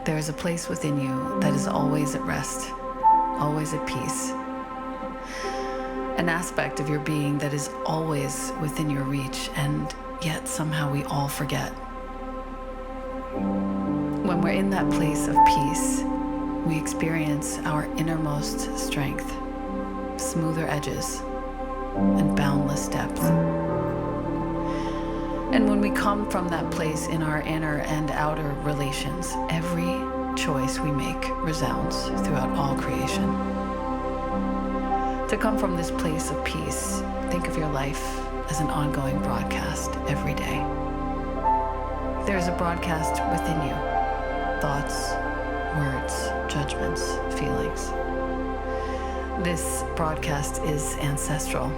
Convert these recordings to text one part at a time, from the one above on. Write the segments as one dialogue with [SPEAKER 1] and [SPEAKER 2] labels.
[SPEAKER 1] There is a place within you that is always at rest, always at peace. An aspect of your being that is always within your reach, and yet somehow we all forget. When we're in that place of peace, we experience our innermost strength, smoother edges, and boundless depth. And when we come from that place in our inner and outer relations, every choice we make resounds throughout all creation. To come from this place of peace, think of your life as an ongoing broadcast every day. There is a broadcast within you: thoughts, words, judgments, feelings. This broadcast is ancestral,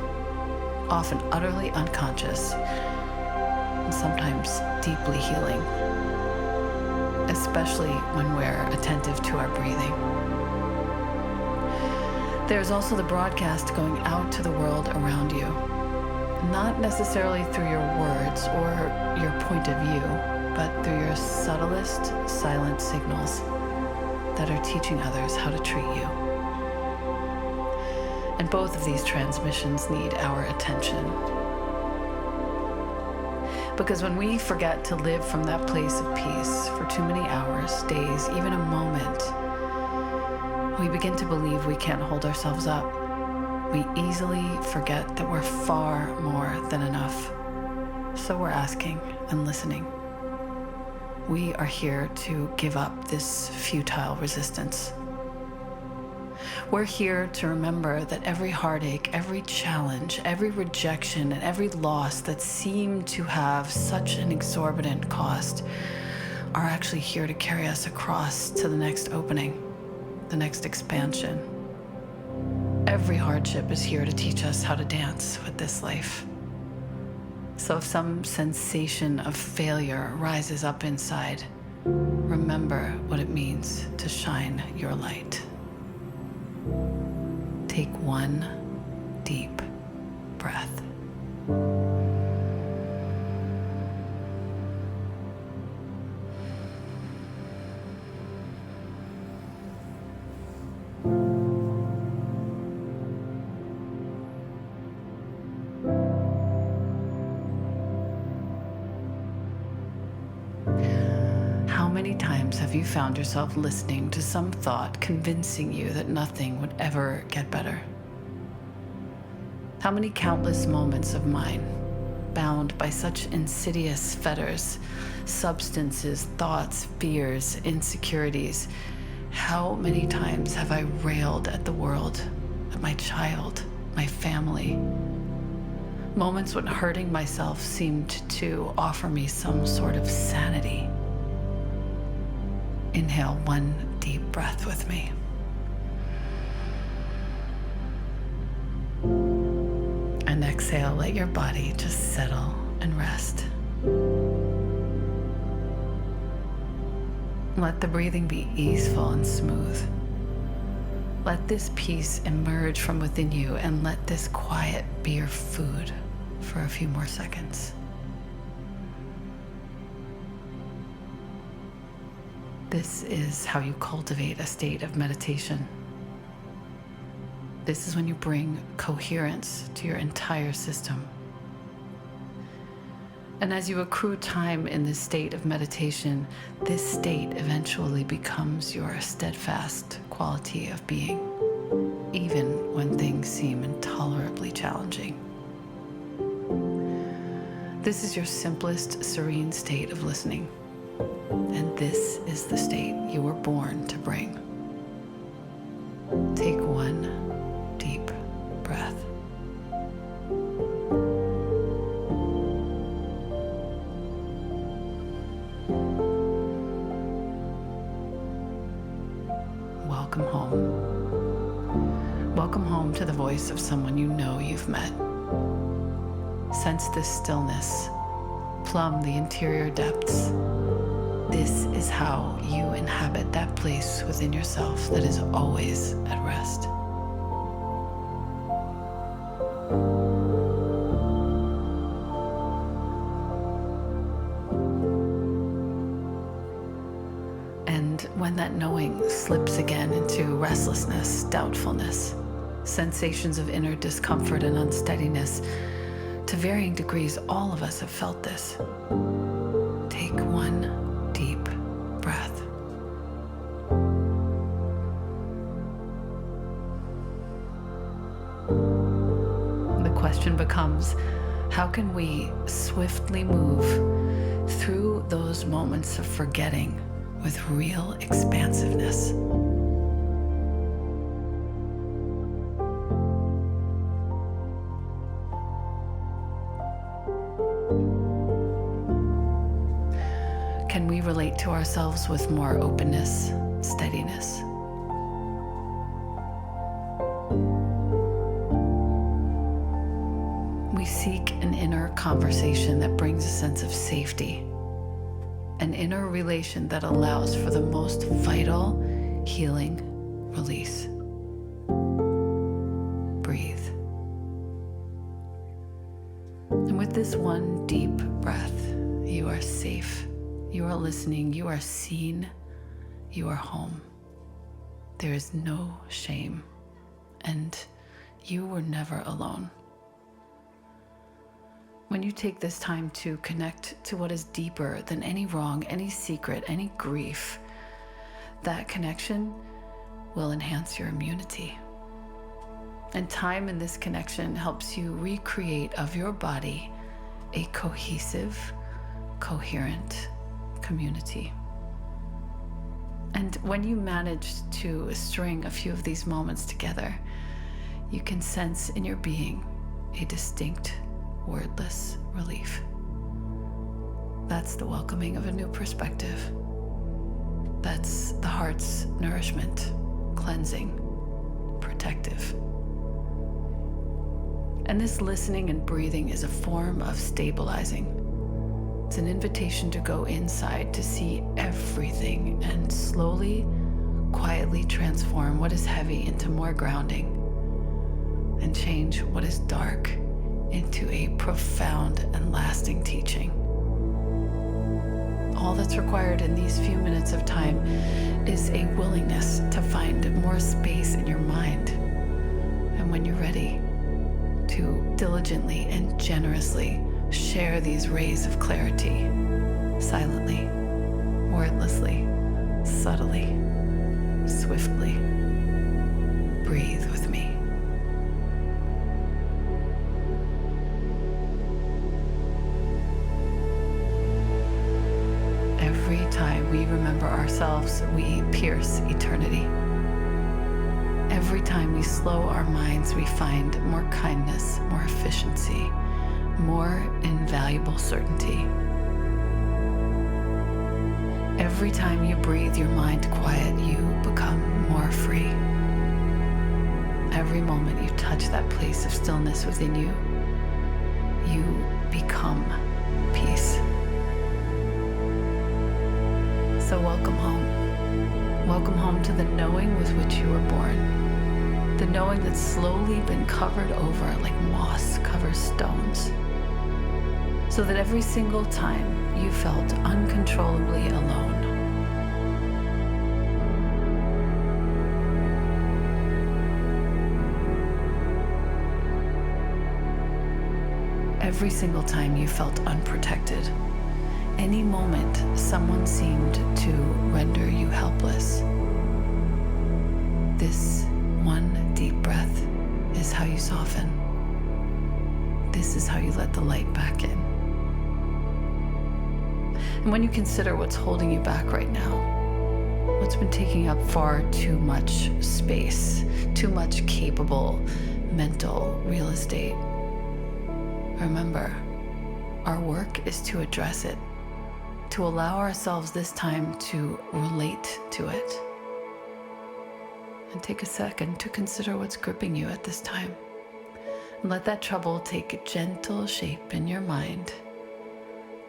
[SPEAKER 1] often utterly unconscious, and sometimes deeply healing, especially when we're attentive to our breathing. There's also the broadcast going out to the world around you, not necessarily through your words or your point of view, but through your subtlest silent signals that are teaching others how to treat you. And both of these transmissions need our attention. Because when we forget to live from that place of peace for too many hours, days, even a moment, we begin to believe we can't hold ourselves up. We easily forget that we're far more than enough. So we're asking and listening. We are here to give up this futile resistance. We're here to remember that every heartache, every challenge, every rejection, and every loss that seemed to have such an exorbitant cost are actually here to carry us across to the next opening, the next expansion. Every hardship is here to teach us how to dance with this life. So if some sensation of failure rises up inside, remember what it means to shine your light. Take one deep breath. How many times have you found yourself listening to some thought convincing you that nothing would ever get better? How many countless moments of mine, bound by such insidious fetters, substances, thoughts, fears, insecurities, how many times have I railed at the world, at my child, my family? Moments when hurting myself seemed to offer me some sort of sanity. Inhale one deep breath with me. And exhale, let your body just settle and rest. Let the breathing be easeful and smooth. Let this peace emerge from within you, and let this quiet be your food for a few more seconds. This is how you cultivate a state of meditation. This is when you bring coherence to your entire system. And as you accrue time in this state of meditation, this state eventually becomes your steadfast quality of being, even when things seem intolerably challenging. This is your simplest, serene state of listening. And this is the state you were born to bring. Take one deep breath. Welcome home. Welcome home to the voice of someone you know you've met. Sense this stillness. Plumb the interior depths. This is how you inhabit that place within yourself that is always at rest. And when that knowing slips again into restlessness, doubtfulness, sensations of inner discomfort and unsteadiness, to varying degrees, all of us have felt this. Take one deep breath. The question becomes, how can we swiftly move through those moments of forgetting with real expansiveness? Can we relate to ourselves with more openness, steadiness? We seek an inner conversation that brings a sense of safety, an inner relation that allows for the most vital healing release. Breathe. And with this one deep breath, you are safe, you are listening, you are seen, you are home. There is no shame, and you were never alone. When you take this time to connect to what is deeper than any wrong, any secret, any grief, that connection will enhance your immunity. And time in this connection helps you recreate of your body a cohesive, coherent community. And when you manage to string a few of these moments together, you can sense in your being a distinct wordless relief. That's the welcoming of a new perspective. That's the heart's nourishment, cleansing, protective. And this listening and breathing is a form of stabilizing. It's an invitation to go inside, to see everything and slowly, quietly transform what is heavy into more grounding, and change what is dark into a profound and lasting teaching. All that's required in these few minutes of time is a willingness to find more space in your mind. And when you're ready, to diligently and generously share these rays of clarity, silently, wordlessly, subtly, swiftly. Breathe with me. Every time we remember ourselves, we pierce eternity. Every time we slow our minds, we find more kindness, more efficiency, more invaluable certainty. Every time you breathe your mind quiet, you become more free. Every moment you touch that place of stillness within you, you become peace. So welcome home. Welcome home to the knowing with which you were born. The knowing that's slowly been covered over like moss covers stones. So that every single time you felt uncontrollably alone, every single time you felt unprotected, any moment someone seemed to render you helpless, this one deep breath is how you soften. This is how you let the light back in. And when you consider what's holding you back right now, what's been taking up far too much space, too much capable mental real estate, remember, our work is to address it, to allow ourselves this time to relate to it. And take a second to consider what's gripping you at this time. And let that trouble take a gentle shape in your mind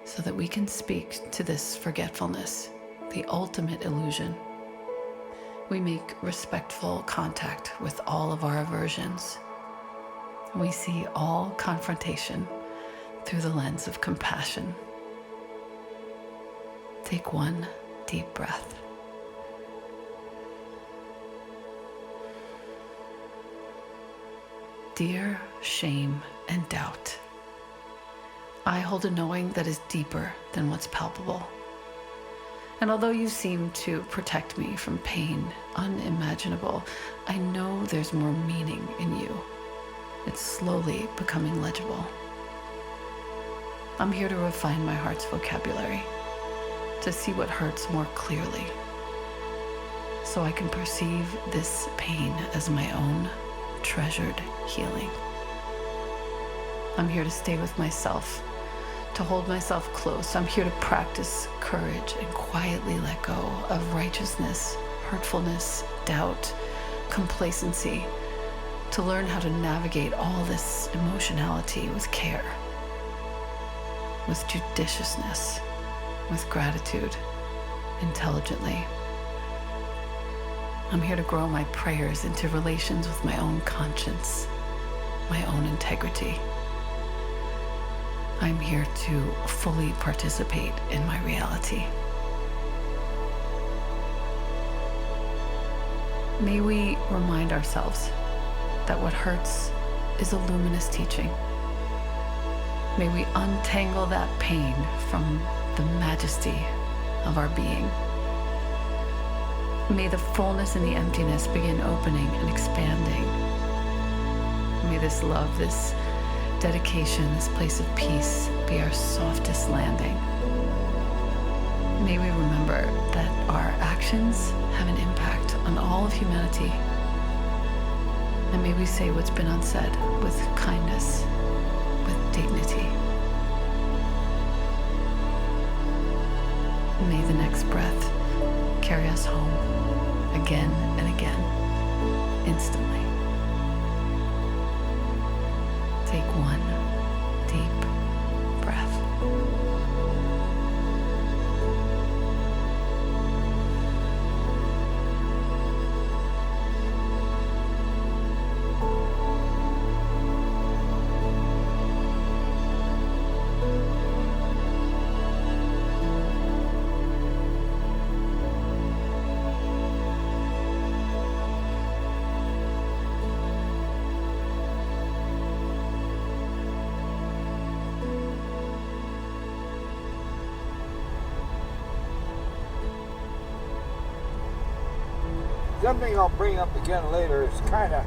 [SPEAKER 1] so that we can speak to this forgetfulness, the ultimate illusion. We make respectful contact with all of our aversions. We see all confrontation through the lens of compassion. Take one deep breath. fear, shame, and doubt. I hold a knowing that is deeper than what's palpable. And although you seem to protect me from pain unimaginable, I know there's more meaning in you. It's slowly becoming legible. I'm here to refine my heart's vocabulary, to see what hurts more clearly, so I can perceive this pain as my own treasured healing. I'm here to stay with myself, to hold myself close. I'm here to practice courage and quietly let go of righteousness, hurtfulness, doubt, complacency, to learn how to navigate all this emotionality with care, with judiciousness, with gratitude, intelligently. I'm here to grow my prayers into relations with my own conscience, my own integrity. I'm here to fully participate in my reality. May we remind ourselves that what hurts is a luminous teaching. May we untangle that pain from the majesty of our being. May the fullness and the emptiness begin opening and expanding. May this love, this dedication, this place of peace be our softest landing. May we remember that our actions have an impact on all of humanity. And may we say what's been unsaid with kindness, with dignity. May the next breath carry us home again and again, instantly. Take one deep breath.
[SPEAKER 2] Something I'll bring up again later is kind of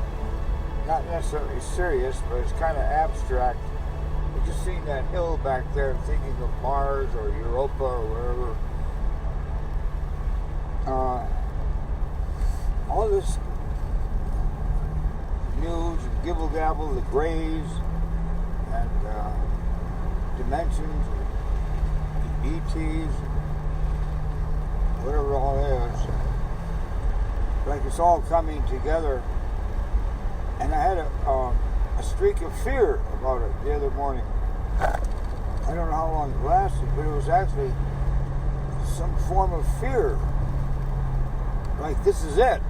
[SPEAKER 2] not necessarily serious, but it's kind of abstract. You just seen that hill back there, thinking of Mars or Europa or wherever. All this news and gibble gabble, the grays and dimensions, ETs, whatever all is. Like it's all coming together, and I had a streak of fear about it the other morning. I don't know how long it lasted, but it was actually some form of fear. Like, this is it.